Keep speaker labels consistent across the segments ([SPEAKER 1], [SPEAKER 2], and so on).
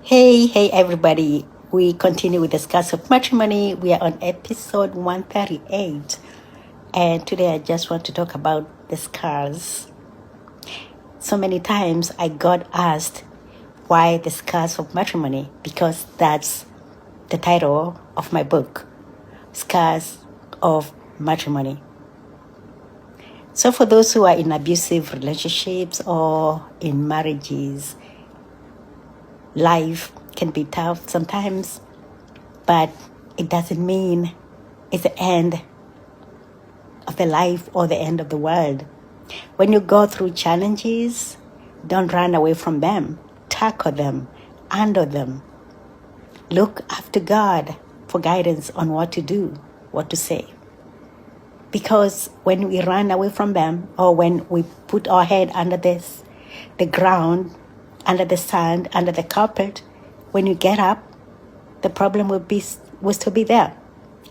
[SPEAKER 1] Hey, everybody. We continue with the scars of matrimony. We are on episode 138. And today I just want to talk about the scars. So many times I got asked why the scars of matrimony, because that's the title of my book, Scars of Matrimony. So for those who are in abusive relationships or in marriages, life can be tough sometimes, but it doesn't mean it's the end of the life or the end of the world. When you go through challenges, don't run away from them. Tackle them, handle them. Look after God for guidance on what to do, what to say. Because when we run away from them, or when we put our head under the ground, under the sand, under the carpet, when you get up, the problem will still be there.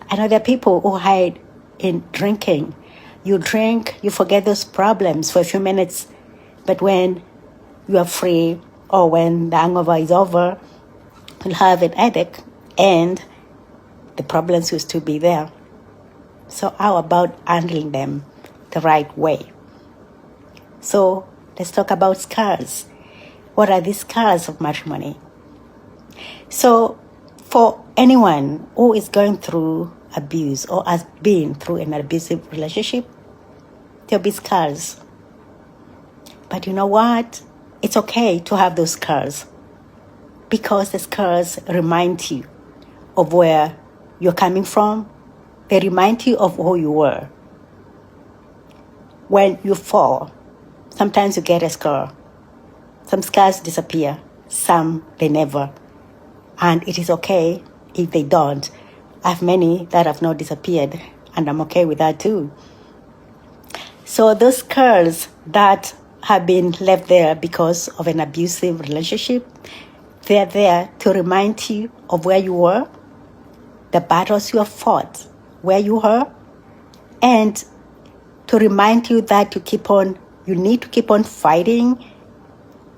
[SPEAKER 1] I know there are people who hide in drinking. You drink, you forget those problems for a few minutes, but when you are free or when the hangover is over, you'll have an headache and the problems will still be there. So how about handling them the right way? So let's talk about scars. What are the scars of matrimony? So for anyone who is going through abuse or has been through an abusive relationship, there'll be scars. But you know what? It's okay to have those scars, because the scars remind you of where you're coming from. They remind you of who you were. When you fall, sometimes you get a scar. Some scars disappear, some they never. And it is okay if they don't. I have many that have not disappeared, and I'm okay with that too. So those scars that have been left there because of an abusive relationship, they're there to remind you of where you were, the battles you have fought, where you were, and to remind you that you need to keep on fighting.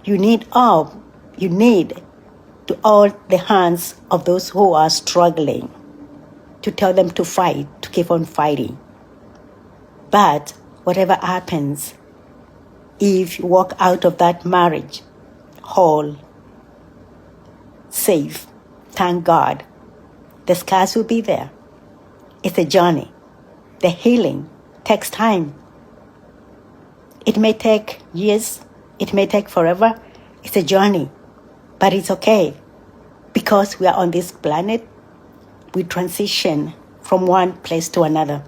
[SPEAKER 1] You need to hold the hands of those who are struggling, to tell them to fight, to keep on fighting. But whatever happens, if you walk out of that marriage whole, safe, thank God, the scars will be there. It's a journey. The healing takes time. It may take years. It may take forever. It's a journey. But it's okay, because we are on this planet. We transition from one place to another.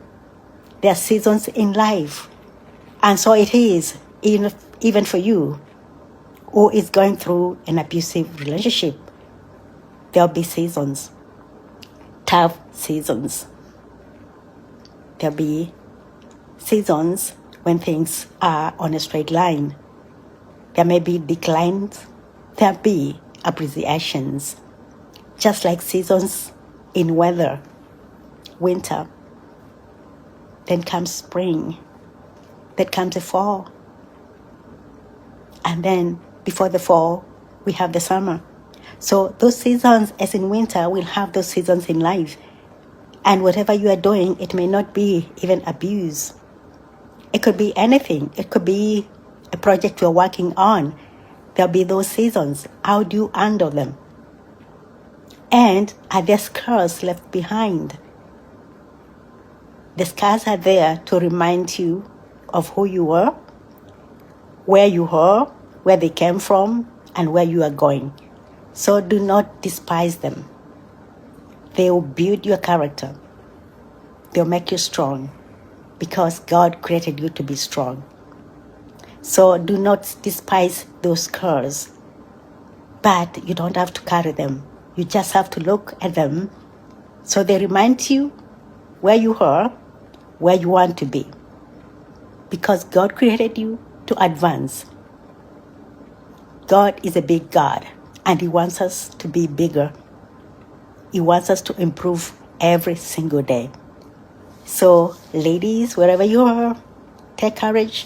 [SPEAKER 1] There are seasons in life. And so it is, even for you who is going through an abusive relationship. There'll be seasons, tough seasons. There'll be seasons when things are on a straight line. There may be declines, there'll be appreciations. Just like seasons in weather, winter, then comes spring, then comes the fall. And then before the fall, we have the summer. So those seasons, as in winter, we'll have those seasons in life. And whatever you are doing, it may not be even abuse. It could be anything. It could be a project you're working on. There'll be those seasons. How do you handle them? And are there scars left behind? The scars are there to remind you of who you were, where you were, where they came from, and where you are going. So do not despise them. They will build your character. They'll make you strong, because God created you to be strong. So do not despise those scars. But you don't have to carry them. You just have to look at them so they remind you where you are, where you want to be. Because God created you to advance. God is a big God, and He wants us to be bigger. He wants us to improve every single day. So, ladies, wherever you are, take courage.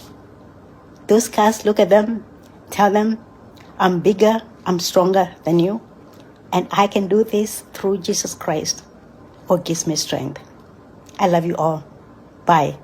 [SPEAKER 1] Those scars, look at them. Tell them, I'm bigger, I'm stronger than you. And I can do this through Jesus Christ, who gives me strength. I love you all. Bye.